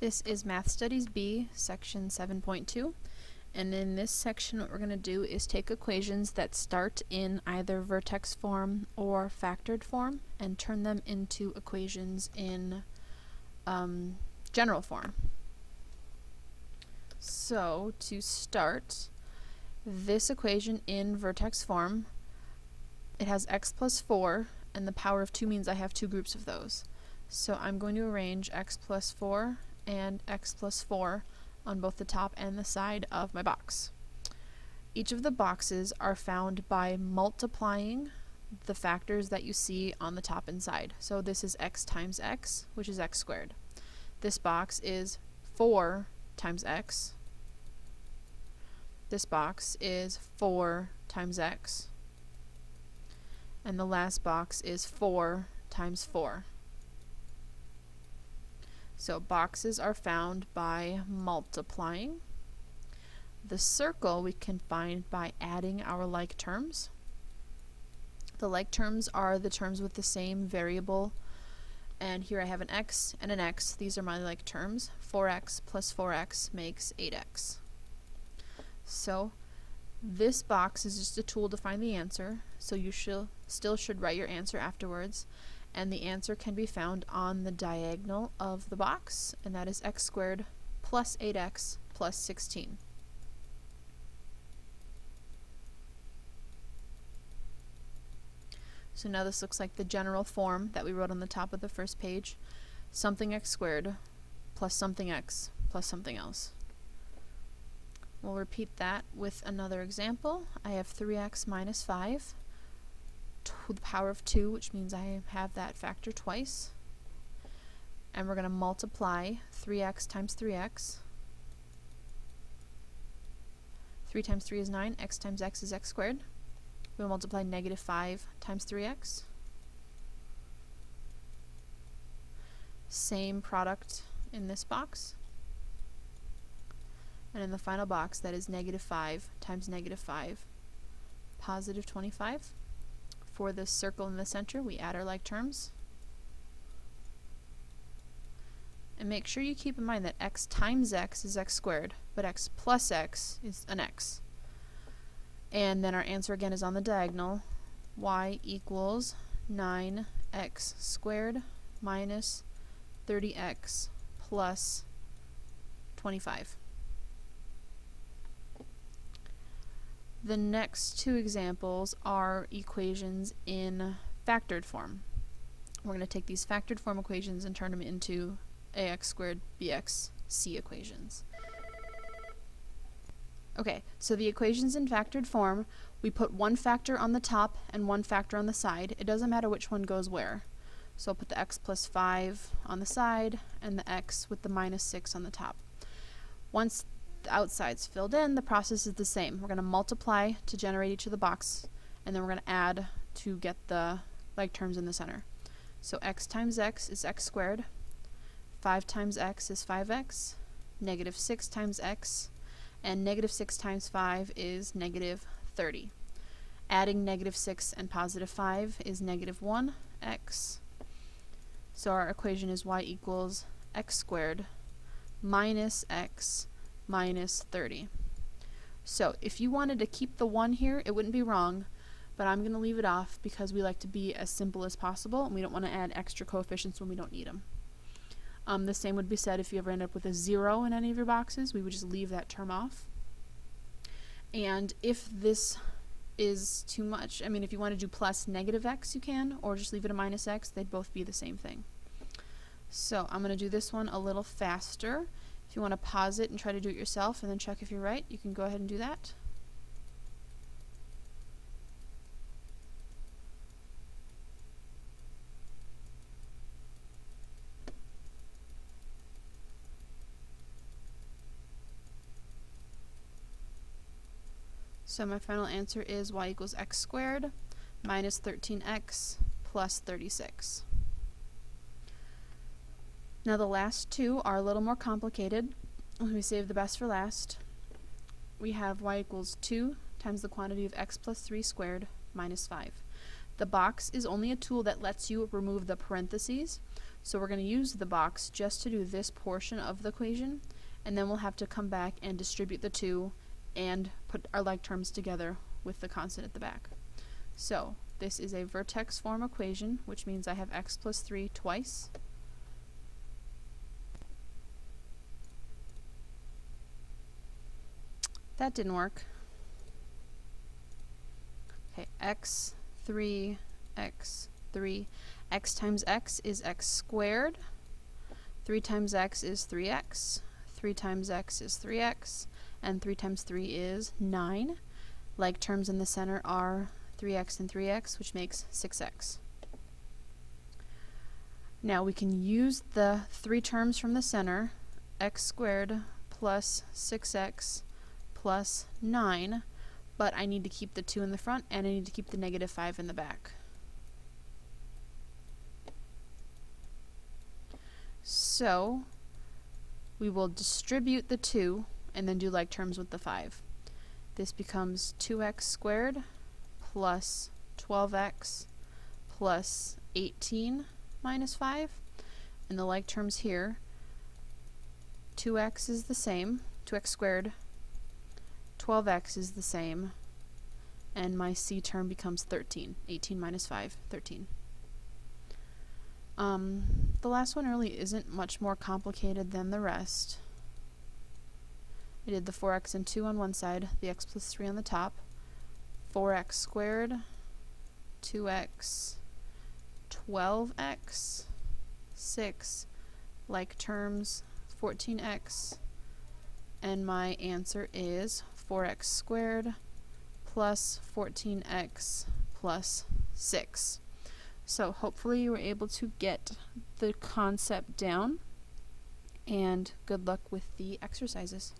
This is Math Studies B, section 7.2, and in this section what we're going to do is take equations that start in either vertex form or factored form and turn them into equations in general form. So to start, this equation in vertex form, it has x plus 4, and the power of 2 means I have two groups of those. So I'm going to arrange x plus 4 and x plus 4 on both the top and the side of my box. Each of the boxes are found by multiplying the factors that you see on the top and side. So this is x times x, which is x squared. This box is 4 times x. This box is 4 times x. And the last box is 4 times 4. So boxes are found by multiplying. The circle we can find by adding our like terms. The like terms are the terms with the same variable, and here I have an x and an x. These are my like terms. 4x plus 4x makes 8x. So this box is just a tool to find the answer, so you still should write your answer afterwards. And the answer can be found on the diagonal of the box, and that is x squared plus 8x plus 16. So now this looks like the general form that we wrote on the top of the first page. Something x squared plus something x plus something else. We'll repeat that with another example. I have 3x minus 5. To the power of 2, which means I have that factor twice. And we're going to multiply 3x times 3x. 3 times 3 is 9. X times x is x squared. We'll multiply negative 5 times 3x. Same product in this box. And in the final box, that is negative 5 times negative 5, positive 25. For the circle in the center, we add our like terms. And make sure you keep in mind that x times x is x squared, but x plus x is an x. And then our answer again is on the diagonal. Y equals 9x squared minus 30x plus 25. The next two examples are equations in factored form. We're going to take these factored form equations and turn them into ax squared bx c equations. Okay, so the equations in factored form, we put one factor on the top and one factor on the side. It doesn't matter which one goes where. So I'll put the x plus 5 on the side and the x with the minus 6 on the top. Once the outside's filled in, the process is the same. We're going to multiply to generate each of the box, and then we're going to add to get the like terms in the center. So x times x is x squared, 5 times x is 5x, negative 6 times x, and negative 6 times 5 is negative 30. Adding negative 6 and positive 5 is negative 1x. So our equation is y equals x squared minus x minus 30. So if you wanted to keep the 1 here, it wouldn't be wrong, but I'm going to leave it off because we like to be as simple as possible and we don't want to add extra coefficients when we don't need them. The same would be said if you ever end up with a 0 in any of your boxes. We would just leave that term off. And if this is too much, I mean, if you want to do plus negative x, you can, or just leave it a minus x. They'd both be the same thing. So I'm going to do this one a little faster. If you want to pause it and try to do it yourself and then check if you're right, you can go ahead and do that. So my final answer is y equals x squared minus 13x plus 36. Now the last two are a little more complicated. We save the best for last. We have y equals 2 times the quantity of x plus 3 squared minus 5. The box is only a tool that lets you remove the parentheses. So we're going to use the box just to do this portion of the equation, and then we'll have to come back and distribute the 2 and put our like terms together with the constant at the back. So this is a vertex form equation, which means I have x plus 3 twice. That didn't work. Okay, x, 3, x, 3. X times x is x squared. 3 times x is 3x. 3 times x is 3x. And 3 times 3 is 9. Like terms in the center are 3x and 3x, which makes 6x. Now we can use the 3 terms from the center, x squared plus 6x plus 9, but I need to keep the 2 in the front and I need to keep the negative 5 in the back. So we will distribute the 2 and then do like terms with the 5. This becomes 2x squared plus 12x plus 18 minus 5. And the like terms here, 2x is the same, 2x squared, 12x is the same, and my c term becomes 13. 18 minus 5, 13. The last one really isn't much more complicated than the rest. I did the 4x and 2 on one side, the x plus 3 on the top, 4x squared, 2x, 12x, 6, like terms, 14x, and my answer is 4x squared plus 14x plus 6. So hopefully you were able to get the concept down, and good luck with the exercises.